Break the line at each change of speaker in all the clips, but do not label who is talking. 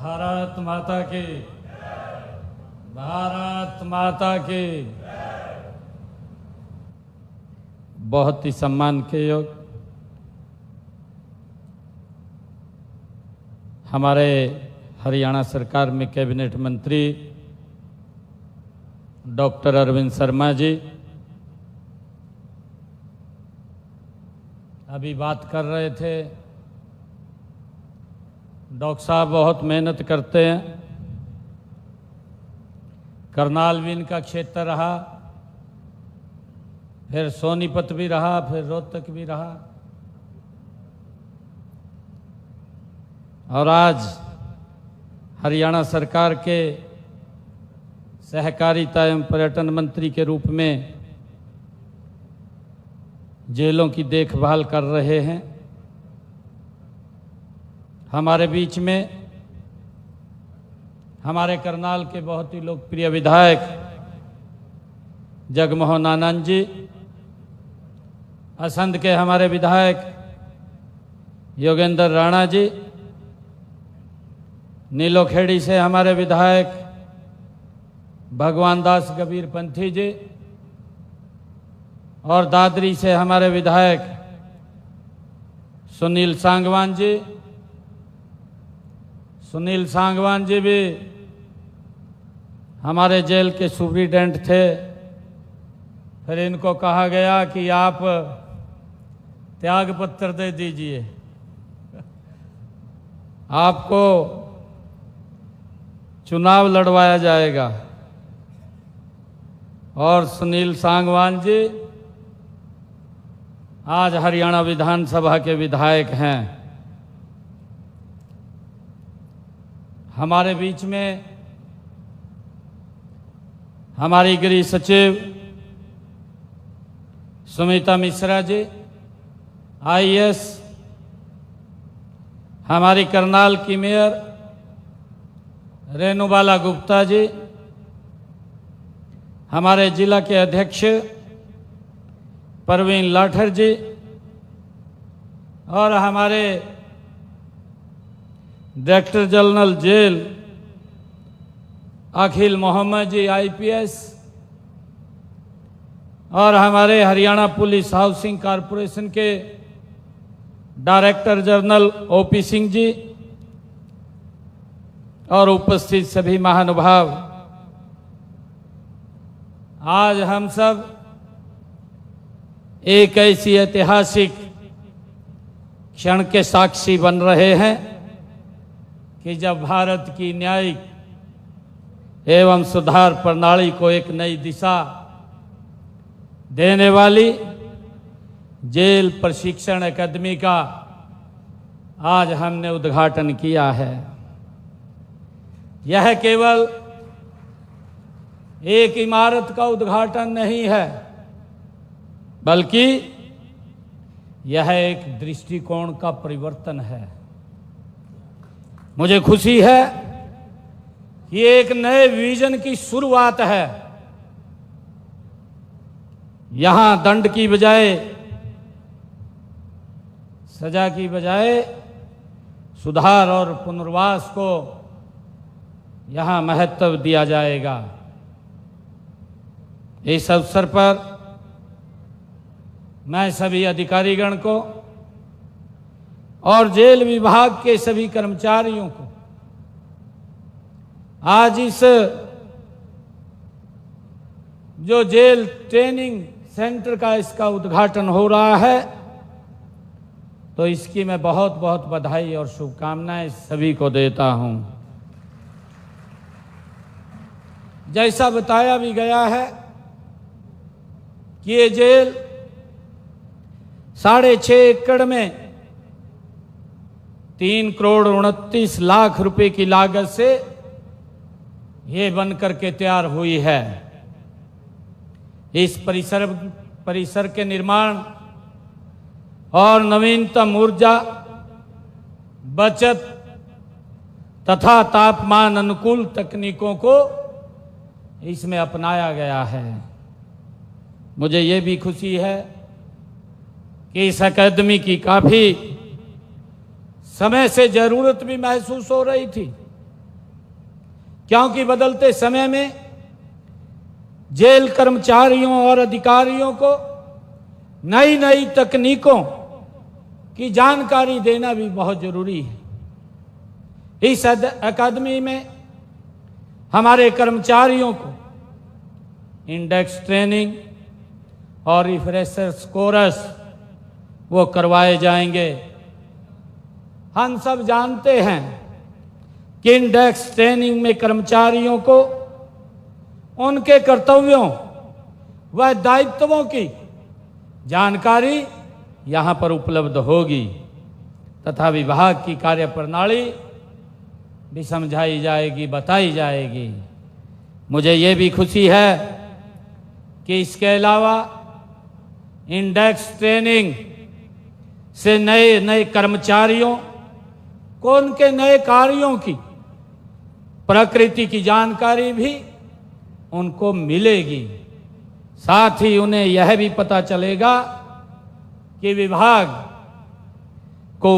भारत माता की, भारत माता की। बहुत ही सम्मान के योग हमारे हरियाणा सरकार में कैबिनेट मंत्री डॉक्टर अरविंद शर्मा जी अभी बात कर रहे थे। डॉक्टर साहब बहुत मेहनत करते हैं। करनाल भी इनका क्षेत्र रहा, फिर सोनीपत भी रहा, फिर रोहतक भी रहा, और आज हरियाणा सरकार के सहकारिता एवं पर्यटन मंत्री के रूप में जेलों की देखभाल कर रहे हैं। हमारे बीच में हमारे करनाल के बहुत ही लोकप्रिय विधायक जगमोहन आनंद जी, असंध के हमारे विधायक योगेंद्र राणा जी, नीलोखेड़ी से हमारे विधायक भगवान दास कबीर पंथी जी, और दादरी से हमारे विधायक सुनील सांगवान जी। सुनील सांगवान जी भी हमारे जेल के सुप्रिटेंडेंट थे। फिर इनको कहा गया कि आप त्याग पत्र दे दीजिए, आपको चुनाव लड़वाया जाएगा। और सुनील सांगवान जी आज हरियाणा विधानसभा के विधायक हैं। हमारे बीच में हमारी गृह सचिव सुमिता मिश्रा जी IAS, हमारी करनाल की मेयर रेणुबाला गुप्ता जी, हमारे जिला के अध्यक्ष परवीन लाठर जी, और हमारे डायरेक्टर जनरल जेल अखिल मोहम्मद जी IPS, और हमारे हरियाणा पुलिस हाउसिंग कॉरपोरेशन के director general OP Singh ji, और उपस्थित सभी महानुभाव। आज हम सब एक ऐसी ऐतिहासिक क्षण के साक्षी बन रहे हैं कि जब भारत की न्यायिक एवं सुधार प्रणाली को एक नई दिशा देने वाली जेल प्रशिक्षण अकादमी का आज हमने उद्घाटन किया है। यह केवल एक इमारत का उद्घाटन नहीं है, बल्कि यह एक दृष्टिकोण का परिवर्तन है। मुझे खुशी है कि एक नए विजन की शुरुआत है। यहां दंड की बजाय, सजा की बजाय सुधार और पुनर्वास को यहां महत्व दिया जाएगा। इस अवसर पर मैं सभी अधिकारीगण को और जेल विभाग के सभी कर्मचारियों को आज इस जो जेल ट्रेनिंग सेंटर का इसका उद्घाटन हो रहा है, तो इसकी मैं बहुत बहुत बधाई और शुभकामनाएं सभी को देता हूं। जैसा बताया भी गया है कि ये जेल 6.5 एकड़ में 3,29,00,000 रुपए की लागत से ये बनकर के तैयार हुई है। इस परिसर के निर्माण और नवीनतम ऊर्जा बचत तथा तापमान अनुकूल तकनीकों को इसमें अपनाया गया है। मुझे ये भी खुशी है कि इस अकादमी की काफ़ी समय से ज़रूरत भी महसूस हो रही थी। क्योंकि बदलते समय में जेल कर्मचारियों और अधिकारियों को नई नई तकनीकों की जानकारी देना भी बहुत जरूरी है। इस अकादमी में हमारे कर्मचारियों को इंडेक्स ट्रेनिंग और रिफ्रेशर्स कोर्स वो करवाए जाएंगे। हम सब जानते हैं कि इंडेक्स ट्रेनिंग में कर्मचारियों को उनके कर्तव्यों व दायित्वों की जानकारी यहाँ पर उपलब्ध होगी तथा विभाग की कार्यप्रणाली भी समझाई जाएगी, बताई जाएगी। मुझे ये भी खुशी है कि इसके अलावा इंडेक्स ट्रेनिंग से नए नए कर्मचारियों को उनके नए कार्यों की प्रकृति की जानकारी भी उनको मिलेगी। साथ ही उन्हें यह भी पता चलेगा कि विभाग को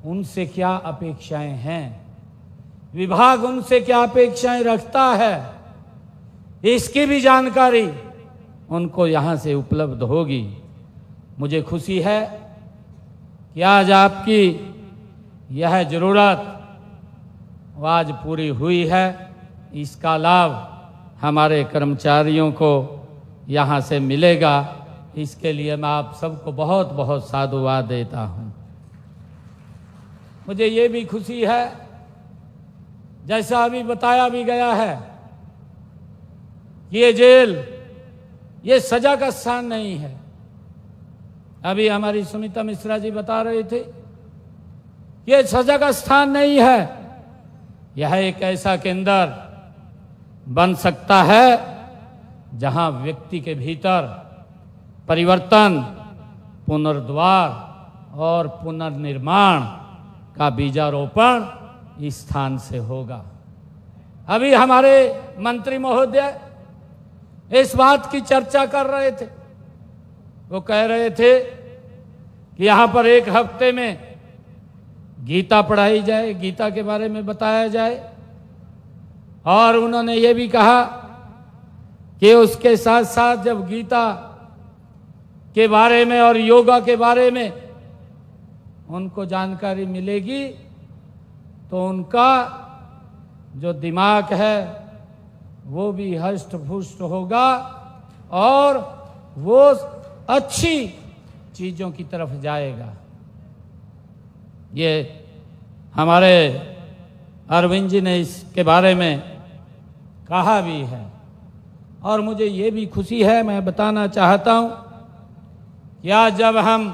उनसे क्या अपेक्षाएं हैं, विभाग उनसे क्या अपेक्षाएं रखता है, इसकी भी जानकारी उनको यहाँ से उपलब्ध होगी। मुझे खुशी है कि आज आपकी यह जरूरत आज पूरी हुई है। इसका लाभ हमारे कर्मचारियों को यहाँ से मिलेगा। इसके लिए मैं आप सबको बहुत बहुत साधुवाद देता हूँ। मुझे ये भी खुशी है, जैसा अभी बताया भी गया है, ये जेल ये सजा का स्थान नहीं है। अभी हमारी सुमिता मिश्रा जी बता रहे थे, ये सजा का स्थान नहीं है। यह एक ऐसा केंद्र बन सकता है जहां व्यक्ति के भीतर परिवर्तन, पुनर्द्वार और पुनर्निर्माण का बीजारोपण इस स्थान से होगा। अभी हमारे मंत्री महोदय इस बात की चर्चा कर रहे थे। वो कह रहे थे कि यहाँ पर एक हफ्ते में गीता पढ़ाई जाए, गीता के बारे में बताया जाए, और उन्होंने ये भी कहा कि उसके साथ साथ जब गीता के बारे में और योगा के बारे में उनको जानकारी मिलेगी तो उनका जो दिमाग है वो भी हष्ट पुष्ट होगा और वो अच्छी चीजों की तरफ जाएगा। ये हमारे अरविंद जी ने इसके बारे में कहा भी है। और मुझे ये भी खुशी है, मैं बताना चाहता हूं कि आज जब हम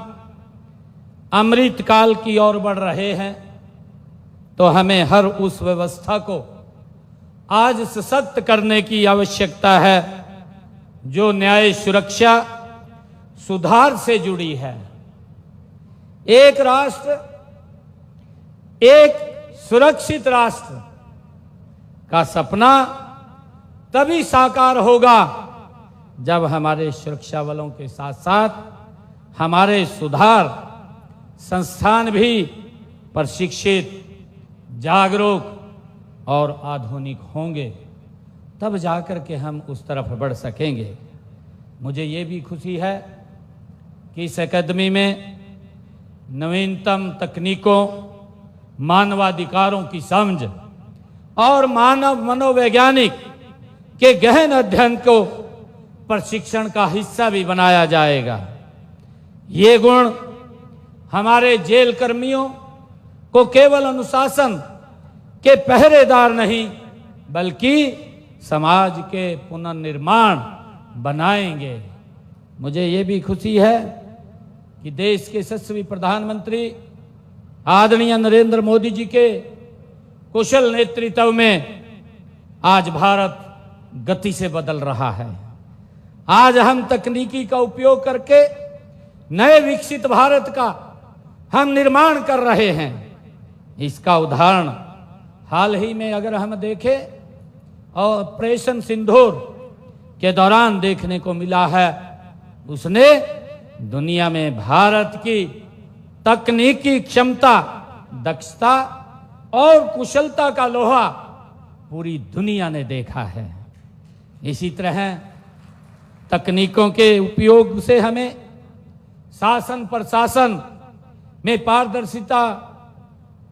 अमृत काल की ओर बढ़ रहे हैं तो हमें हर उस व्यवस्था को आज सशक्त करने की आवश्यकता है जो न्याय, सुरक्षा, सुधार से जुड़ी है। एक राष्ट्र, एक सुरक्षित राष्ट्र का सपना तभी साकार होगा जब हमारे सुरक्षा बलों के साथ साथ हमारे सुधार संस्थान भी प्रशिक्षित, जागरूक और आधुनिक होंगे, तब जाकर के हम उस तरफ बढ़ सकेंगे। मुझे ये भी खुशी है कि इस अकादमी में नवीनतम तकनीकों, मानवाधिकारों की समझ और मानव मनोवैज्ञानिक के गहन अध्ययन को प्रशिक्षण का हिस्सा भी बनाया जाएगा। ये गुण हमारे जेल कर्मियों को केवल अनुशासन के पहरेदार नहीं बल्कि समाज के पुनर्निर्माण बनाएंगे। मुझे ये भी खुशी है कि देश के यशस्वी प्रधानमंत्री आदरणीय नरेंद्र मोदी जी के कुशल नेतृत्व में आज भारत गति से बदल रहा है। आज हम तकनीकी का उपयोग करके नए विकसित भारत का हम निर्माण कर रहे हैं। इसका उदाहरण हाल ही में अगर हम देखें ऑपरेशन सिंदूर के दौरान देखने को मिला है, उसने दुनिया में भारत की तकनीकी क्षमता, दक्षता और कुशलता का लोहा पूरी दुनिया ने देखा है। इसी तरह तकनीकों के उपयोग से हमें शासन प्रशासन में पारदर्शिता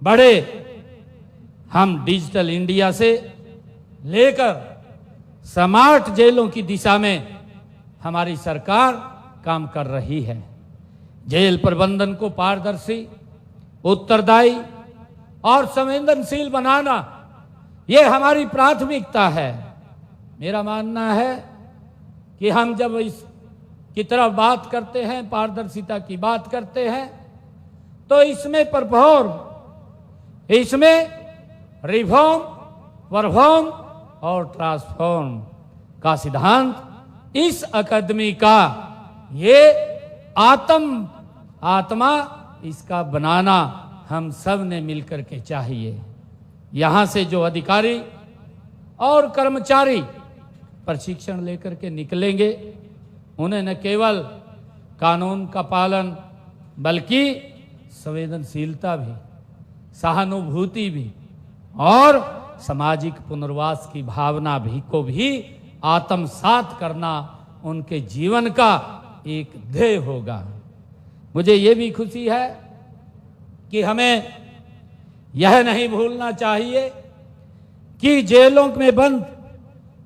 बढ़े। हम डिजिटल इंडिया से लेकर स्मार्ट जेलों की दिशा में हमारी सरकार काम कर रही है। जेल प्रबंधन को पारदर्शी, उत्तरदायी और संवेदनशील बनाना ये हमारी प्राथमिकता है। मेरा मानना है कि हम जब इस की तरफ बात करते हैं, पारदर्शिता की बात करते हैं, तो इसमें परफॉर्म, इसमें रिफॉर्म, परफॉर्म और ट्रांसफॉर्म का सिद्धांत इस अकादमी का ये आत्मा इसका बनाना हम सब ने मिलकर के चाहिए। यहाँ से जो अधिकारी और कर्मचारी प्रशिक्षण लेकर के निकलेंगे, उन्हें न केवल कानून का पालन बल्कि संवेदनशीलता भी, सहानुभूति भी और सामाजिक पुनर्वास की भावना भी को भी आत्मसात करना उनके जीवन का एक ध्येय होगा। मुझे ये भी खुशी है कि हमें यह नहीं भूलना चाहिए कि जेलों में बंद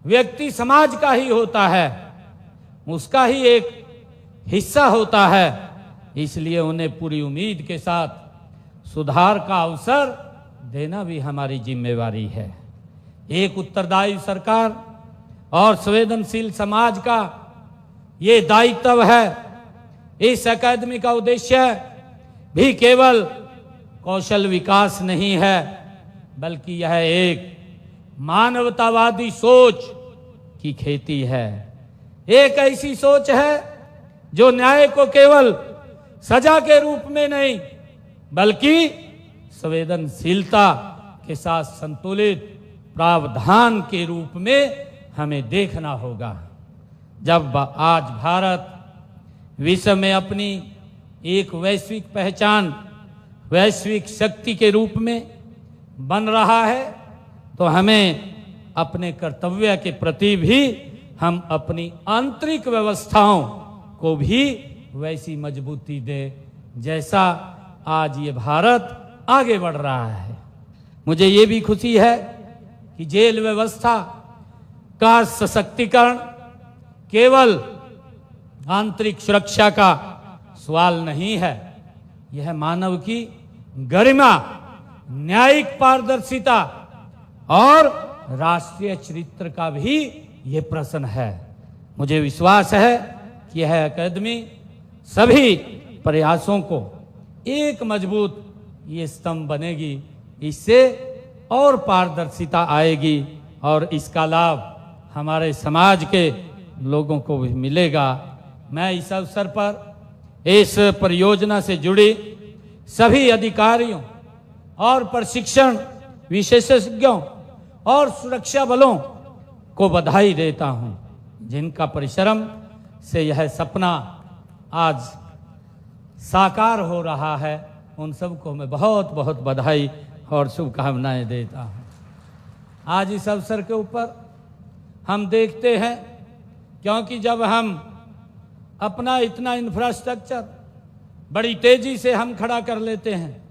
व्यक्ति समाज का ही होता है, उसका ही एक हिस्सा होता है। इसलिए उन्हें पूरी उम्मीद के साथ सुधार का अवसर देना भी हमारी जिम्मेवारी है। एक उत्तरदायी सरकार और संवेदनशील समाज का ये दायित्व है। इस अकादमी का उद्देश्य भी केवल कौशल विकास नहीं है, बल्कि यह एक मानवतावादी सोच की खेती है। एक ऐसी सोच है जो न्याय को केवल सजा के रूप में नहीं, बल्कि संवेदनशीलता के साथ संतुलित प्रावधान के रूप में हमें देखना होगा। जब आज भारत विश्व में अपनी एक वैश्विक पहचान, वैश्विक शक्ति के रूप में बन रहा है, तो हमें अपने कर्तव्य के प्रति भी हम अपनी आंतरिक व्यवस्थाओं को भी वैसी मजबूती दे जैसा आज ये भारत आगे बढ़ रहा है। मुझे ये भी खुशी है कि जेल व्यवस्था का सशक्तिकरण केवल आंतरिक सुरक्षा का सवाल नहीं है, यह मानव की गरिमा, न्यायिक पारदर्शिता और राष्ट्रीय चरित्र का भी ये प्रश्न है। मुझे विश्वास है कि यह अकादमी सभी प्रयासों को एक मजबूत ये स्तंभ बनेगी। इससे और पारदर्शिता आएगी और इसका लाभ हमारे समाज के लोगों को भी मिलेगा। मैं इस अवसर पर इस परियोजना से जुड़ी सभी अधिकारियों और प्रशिक्षण विशेषज्ञों और सुरक्षा बलों को बधाई देता हूं, जिनका परिश्रम से यह सपना आज साकार हो रहा है। उन सबको मैं बहुत बहुत बधाई और शुभकामनाएं देता हूं। आज इस अवसर के ऊपर हम देखते हैं, क्योंकि जब हम अपना इतना इंफ्रास्ट्रक्चर बड़ी तेजी से हम खड़ा कर लेते हैं,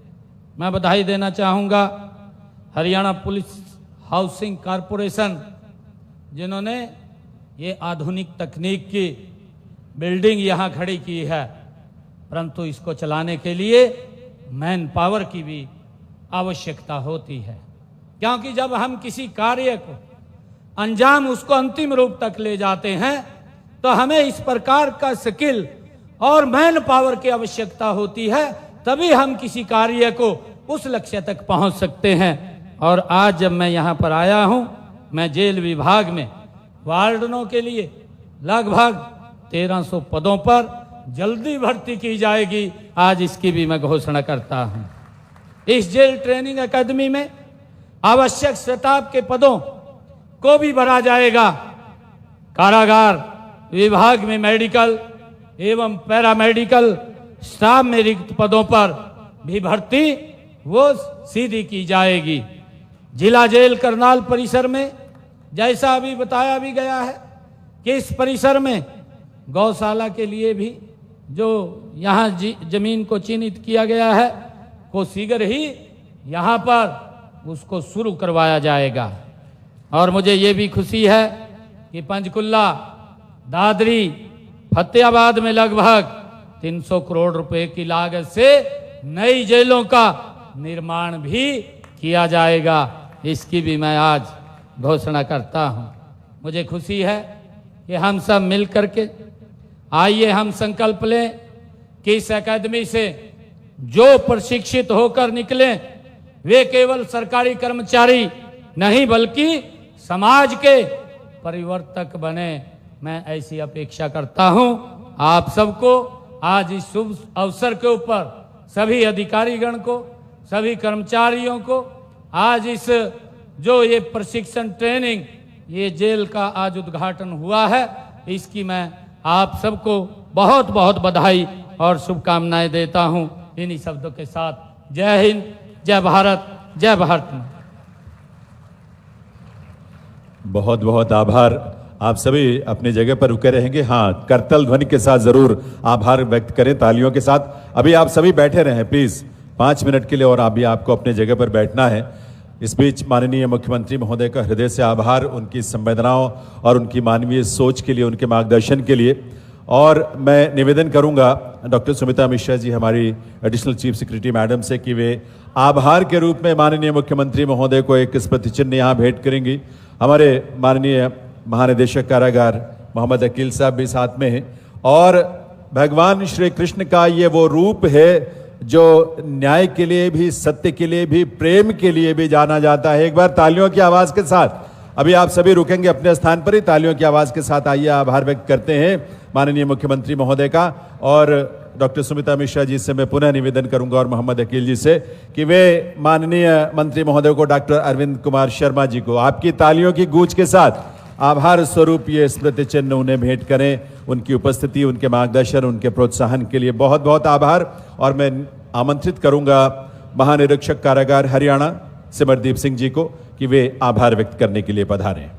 मैं बधाई देना चाहूँगा हरियाणा पुलिस हाउसिंग कॉरपोरेशन, जिन्होंने ये आधुनिक तकनीक की बिल्डिंग यहाँ खड़ी की है, परंतु इसको चलाने के लिए मैन पावर की भी आवश्यकता होती है। क्योंकि जब हम किसी कार्य को अंजाम, उसको अंतिम रूप तक ले जाते हैं, तो हमें इस प्रकार का स्किल और मैन पावर की आवश्यकता होती है, तभी हम किसी कार्य को उस लक्ष्य तक पहुंच सकते हैं। और आज जब मैं यहाँ पर आया हूँ, मैं जेल विभाग में वार्डनों के लिए लगभग 1300 पदों पर जल्दी भर्ती की जाएगी, आज इसकी भी मैं घोषणा करता हूँ। इस जेल ट्रेनिंग अकादमी में आवश्यक स्टाफ के पदों को भी भरा जाएगा। कारागार विभाग में मेडिकल एवं पैरामेडिकल स्टाफ में रिक्त पदों पर भी भर्ती वो सीधी की जाएगी। जिला जेल करनाल परिसर में, जैसा अभी बताया भी गया है कि इस परिसर में गौशाला के लिए भी जो यहाँ जमीन को चिन्हित किया गया है को शीघ्र ही यहाँ पर उसको शुरू करवाया जाएगा। और मुझे ये भी खुशी है कि पंचकुला, दादरी, फतेहाबाद में लगभग 300 करोड़ रुपए की लागत से नई जेलों का निर्माण भी किया जाएगा। इसकी भी मैं आज घोषणा करता हूं। मुझे खुशी है कि हम सब मिल करके आइए हम संकल्प लें कि इस अकादमी से जो प्रशिक्षित होकर निकले वे केवल सरकारी कर्मचारी नहीं बल्कि समाज के परिवर्तक बने। मैं ऐसी अपेक्षा करता हूं आप सबको। आज इस शुभ अवसर के ऊपर सभी अधिकारीगण को, सभी कर्मचारियों को आज इस जो ये प्रशिक्षण ट्रेनिंग, ये जेल का आज उद्घाटन हुआ है, इसकी मैं आप सबको बहुत बहुत बधाई और शुभकामनाएं देता हूं। इन्हीं शब्दों के साथ जय हिंद, जय भारत, जय भारत।
बहुत बहुत आभार। आप सभी अपनी जगह पर रुके रहेंगे। हाँ, करतल ध्वनि के साथ जरूर आभार व्यक्त करें, तालियों के साथ। अभी आप सभी बैठे रहें प्लीज 5 मिनट के लिए, और अभी आपको अपने जगह पर बैठना है। इस बीच माननीय मुख्यमंत्री महोदय का हृदय से आभार, उनकी संवेदनाओं और उनकी मानवीय सोच के लिए, उनके मार्गदर्शन के लिए। और मैं निवेदन करूंगा डॉक्टर सुमिता मिश्रा जी, हमारी एडिशनल चीफ सेक्रेटरी मैडम से, कि वे आभार के रूप में माननीय मुख्यमंत्री महोदय को एक स्मृति चिन्ह यहाँ भेंट करेंगी। हमारे माननीय महानिदेशक कारागार मोहम्मद अकील साहब भी साथ में हैं। और भगवान श्री कृष्ण का ये वो रूप है जो न्याय के लिए भी, सत्य के लिए भी, प्रेम के लिए भी जाना जाता है। एक बार तालियों की आवाज के साथ, अभी आप सभी रुकेंगे अपने स्थान पर ही, तालियों की आवाज के साथ आइए आभार व्यक्त करते हैं माननीय मुख्यमंत्री महोदय का। और डॉक्टर सुमिता मिश्रा जी से मैं पुनः निवेदन करूंगा और मोहम्मद अकील जी से कि वे माननीय मंत्री महोदय को, डॉक्टर अरविंद कुमार शर्मा जी को आपकी तालियों की गूंज के साथ आभार स्वरूप ये स्मृति चिन्ह उन्हें भेंट करें। उनकी उपस्थिति, उनके मार्गदर्शन, उनके प्रोत्साहन के लिए बहुत बहुत आभार। और मैं आमंत्रित करूंगा महानिरीक्षक कारागार हरियाणा सिमरदीप सिंह जी को कि वे आभार व्यक्त करने के लिए पधारें।